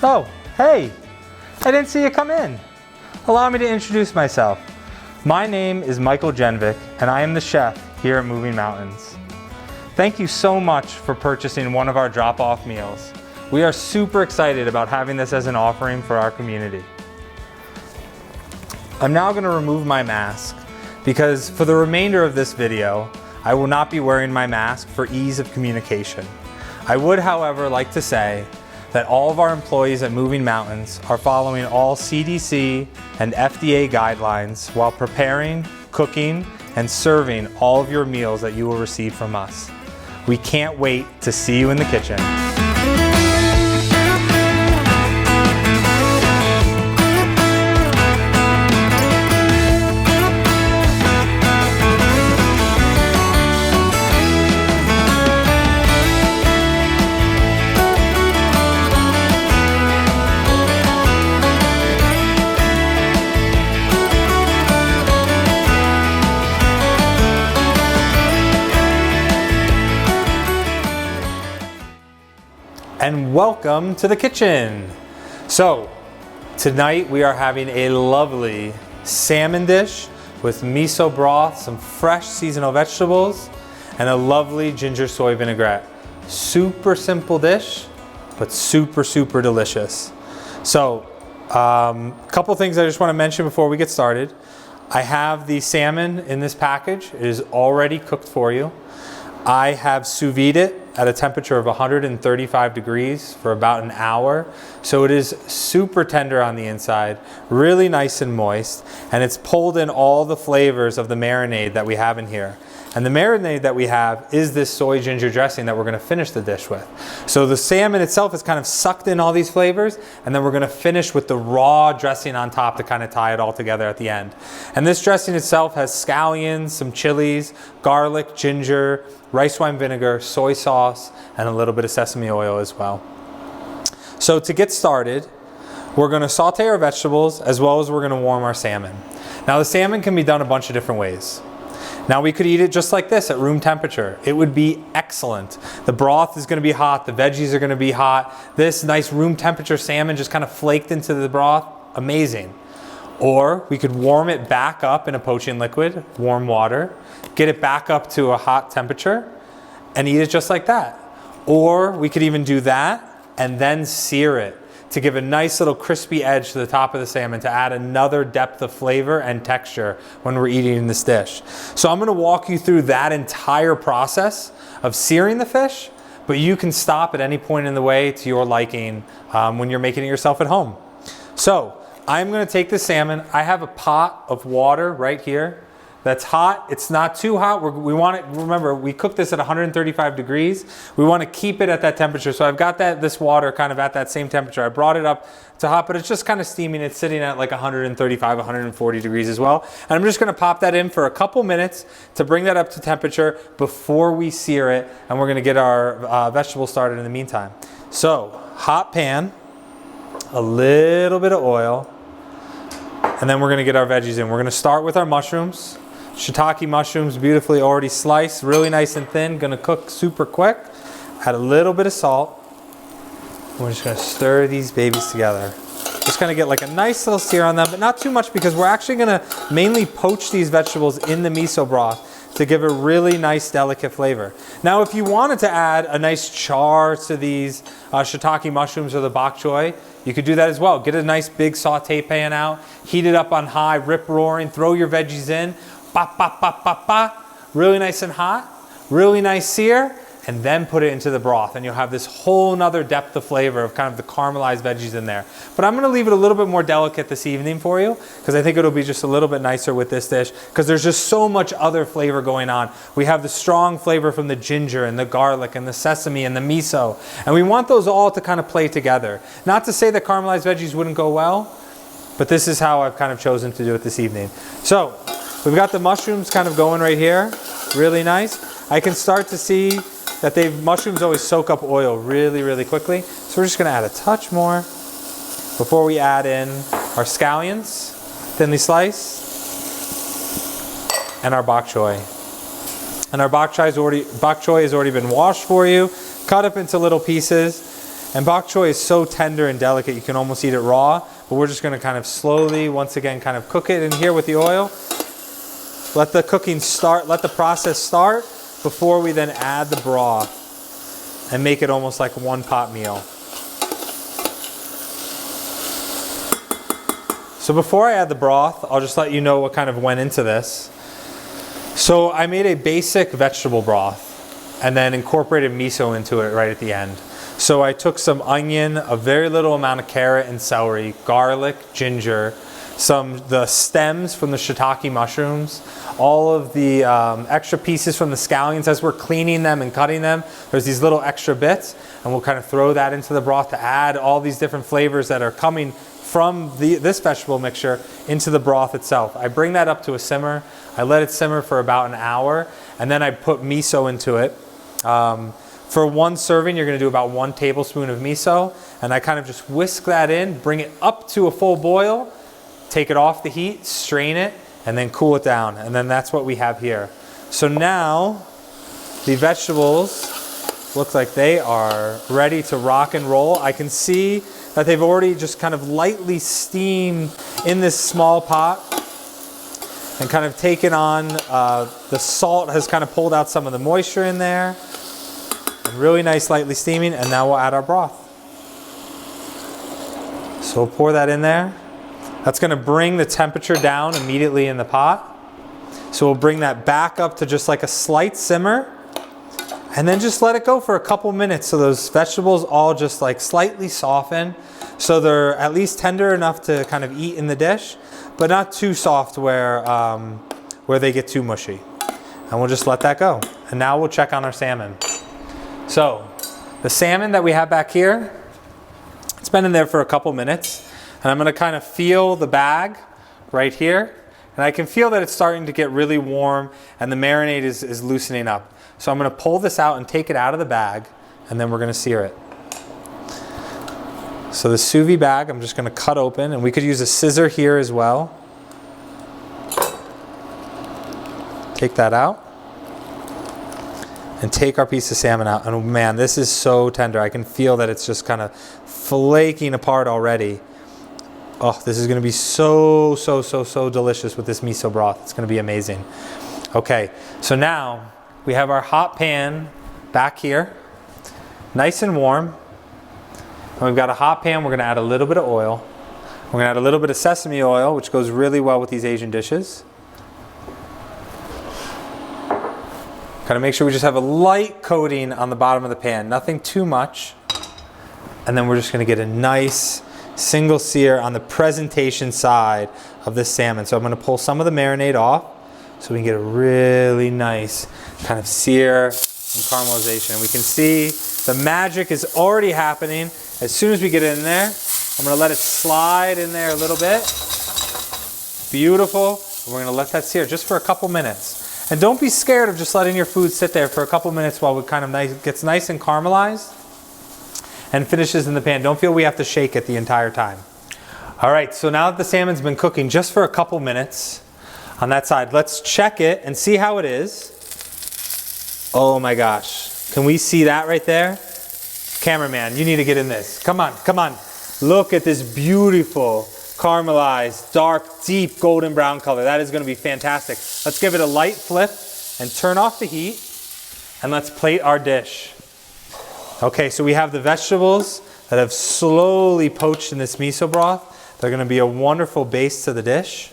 Oh, hey, I didn't see you come in. Allow me to introduce myself. My name is Michael Jenvik, and I am the chef here at Moving Mountains. Thank you so much for purchasing one of our drop-off meals. We are super excited about having this as an offering for our community. I'm now going to remove my mask because for the remainder of this video, I will not be wearing my mask for ease of communication. I would, however, like to say that all of our employees at Moving Mountains are following all CDC and FDA guidelines while preparing, cooking, and serving all of your meals that you will receive from us. We can't wait to see you in the kitchen. And welcome to the kitchen. So tonight we are having a lovely salmon dish with miso broth, some fresh seasonal vegetables, and a lovely ginger soy vinaigrette. Super simple dish, but super, super delicious. So a couple things I just want to mention before we get started. I have the salmon in this package. It is already cooked for you. I have sous vide it at a temperature of 135 degrees for about an hour. So it is super tender on the inside, really nice and moist, and it's pulled in all the flavors of the marinade that we have in here. And the marinade that we have is this soy ginger dressing that we're gonna finish the dish with. So the salmon itself is kind of sucked in all these flavors, and then we're gonna finish with the raw dressing on top to kind of tie it all together at the end. And this dressing itself has scallions, some chilies, garlic, ginger, rice wine vinegar, soy sauce, and a little bit of sesame oil as well. So to get started, we're gonna saute our vegetables as well as we're gonna warm our salmon. Now the salmon can be done a bunch of different ways. Now we could eat it just like this at room temperature. It would be excellent. The broth is gonna be hot, the veggies are gonna be hot. This nice room temperature salmon just kind of flaked into the broth, amazing. Or we could warm it back up in a poaching liquid, warm water, get it back up to a hot temperature and eat it just like that. Or we could even do that and then sear it to give a nice little crispy edge to the top of the salmon to add another depth of flavor and texture when we're eating this dish. So I'm gonna walk you through that entire process of searing the fish, but you can stop at any point in the way to your liking when you're making it yourself at home. So I'm gonna take the salmon. I have a pot of water right here that's hot. It's not too hot. We want it, remember, we cook this at 135 degrees. We want to keep it at that temperature. So I've got this water kind of at that same temperature. I brought it up to hot, but it's just kind of steaming. It's sitting at like 135, 140 degrees as well. And I'm just going to pop that in for a couple minutes to bring that up to temperature before we sear it. And we're going to get our vegetables started in the meantime. So hot pan, a little bit of oil, and then we're going to get our veggies in. We're going to start with our mushrooms. Shiitake mushrooms, beautifully already sliced, really nice and thin. Gonna cook super quick. Add a little bit of salt. We're just gonna stir these babies together. Just gonna get like a nice little sear on them, but not too much because we're actually gonna mainly poach these vegetables in the miso broth to give a really nice, delicate flavor. Now, if you wanted to add a nice char to these shiitake mushrooms or the bok choy, you could do that as well. Get a nice big saute pan out, heat it up on high, rip roaring, throw your veggies in, pop, pop, pop, pop, pop, really nice and hot, really nice sear, and then put it into the broth, and you'll have this whole nother depth of flavor of kind of the caramelized veggies in there. But I'm gonna leave it a little bit more delicate this evening for you, because I think it'll be just a little bit nicer with this dish, because there's just so much other flavor going on. We have the strong flavor from the ginger and the garlic and the sesame and the miso, and we want those all to kind of play together. Not to say that caramelized veggies wouldn't go well, but this is how I've kind of chosen to do it this evening. So we've got the mushrooms kind of going right here, really nice. I can start to see that mushrooms always soak up oil really, really quickly. So we're just gonna add a touch more before we add in our scallions, thinly sliced, and our bok choy. And our bok choy has already been washed for you, cut up into little pieces. And bok choy is so tender and delicate, you can almost eat it raw, but we're just gonna kind of slowly, once again, kind of cook it in here with the oil. Let the cooking start, let the process start before we then add the broth and make it almost like a one pot meal. So before I add the broth, I'll just let you know what kind of went into this. So I made a basic vegetable broth and then incorporated miso into it right at the end. So I took some onion, a very little amount of carrot and celery, garlic, ginger, the stems from the shiitake mushrooms, all of the extra pieces from the scallions. As we're cleaning them and cutting them, there's these little extra bits, and we'll kind of throw that into the broth to add all these different flavors that are coming from this vegetable mixture into the broth itself. I bring that up to a simmer. I let it simmer for about an hour, and then I put miso into it. For one serving, you're gonna do about 1 tablespoon of miso, and I kind of just whisk that in, bring it up to a full boil, take it off the heat, strain it, and then cool it down. And then that's what we have here. So now, the vegetables look like they are ready to rock and roll. I can see that they've already just kind of lightly steamed in this small pot and kind of taken on, the salt has kind of pulled out some of the moisture in there. Really nice, lightly steaming, and now we'll add our broth. So we'll pour that in there. That's gonna bring the temperature down immediately in the pot. So we'll bring that back up to just like a slight simmer, and then just let it go for a couple minutes so those vegetables all just like slightly soften. So they're at least tender enough to kind of eat in the dish, but not too soft where they get too mushy. And we'll just let that go. And now we'll check on our salmon. So, the salmon that we have back here, it's been in there for a couple minutes, and I'm gonna kind of feel the bag right here, and I can feel that it's starting to get really warm and the marinade is loosening up. So I'm gonna pull this out and take it out of the bag, and then we're gonna sear it. So the sous vide bag, I'm just gonna cut open, and we could use a scissor here as well. Take that out. And take our piece of salmon out. And man, this is so tender. I can feel that it's just kind of flaking apart already. Oh, this is gonna be so delicious with this miso broth. It's gonna be amazing. Okay, so now we have our hot pan back here, nice and warm. And we've got a hot pan, we're gonna add a little bit of oil. We're gonna add a little bit of sesame oil, which goes really well with these Asian dishes. Kind of make sure we just have a light coating on the bottom of the pan, nothing too much. And then we're just gonna get a nice single sear on the presentation side of this salmon. So I'm gonna pull some of the marinade off so we can get a really nice kind of sear and caramelization. And we can see the magic is already happening. As soon as we get it in there, I'm gonna let it slide in there a little bit. Beautiful. And we're gonna let that sear just for a couple minutes. And don't be scared of just letting your food sit there for a couple minutes while it kind of gets nice and caramelized and finishes in the pan. Don't feel we have to shake it the entire time. All right, so now that the salmon's been cooking just for a couple minutes on that side, let's check it and see how it is. Oh my gosh, can we see that right there? Cameraman, you need to get in this. Come on, come on. Look at this beautiful caramelized, dark, deep golden brown color. That is gonna be fantastic. Let's give it a light flip and turn off the heat, and let's plate our dish. Okay, so we have the vegetables that have slowly poached in this miso broth. They're gonna be a wonderful base to the dish.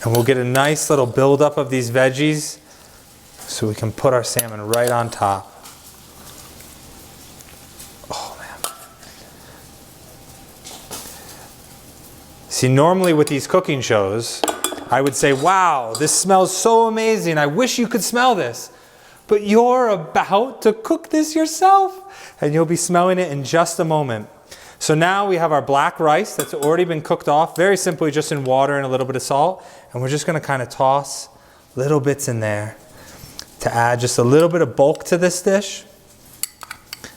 And we'll get a nice little buildup of these veggies so we can put our salmon right on top. See, normally with these cooking shows, I would say, wow, this smells so amazing. I wish you could smell this. But you're about to cook this yourself, and you'll be smelling it in just a moment. So now we have our black rice that's already been cooked off, very simply just in water and a little bit of salt. And we're just gonna kind of toss little bits in there to add just a little bit of bulk to this dish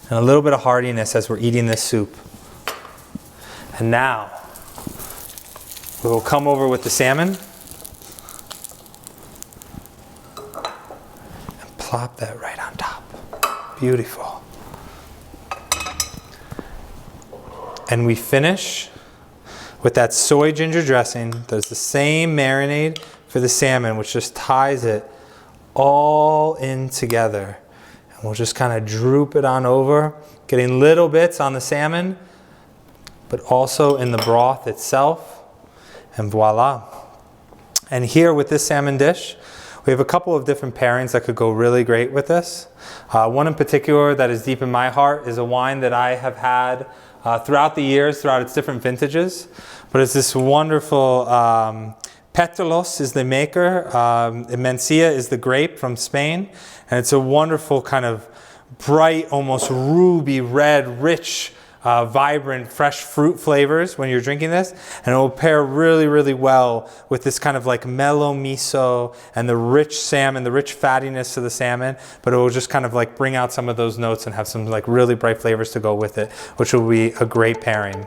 and a little bit of heartiness as we're eating this soup. And now, we'll come over with the salmon and plop that right on top. Beautiful. And we finish with that soy ginger dressing. There's the same marinade for the salmon, which just ties it all in together. And we'll just kind of droop it on over, getting little bits on the salmon, but also in the broth itself. And voila. And here with this salmon dish, we have a couple of different pairings that could go really great with this. One in particular that is deep in my heart is a wine that I have had throughout the years, throughout its different vintages. But it's this wonderful, Pétalos is the maker, Mencia is the grape from Spain. And it's a wonderful kind of bright, almost ruby red, rich, vibrant, fresh fruit flavors when you're drinking this. And it will pair really, really well with this kind of like mellow miso and the rich salmon, the rich fattiness of the salmon. But it will just kind of like bring out some of those notes and have some like really bright flavors to go with it, which will be a great pairing.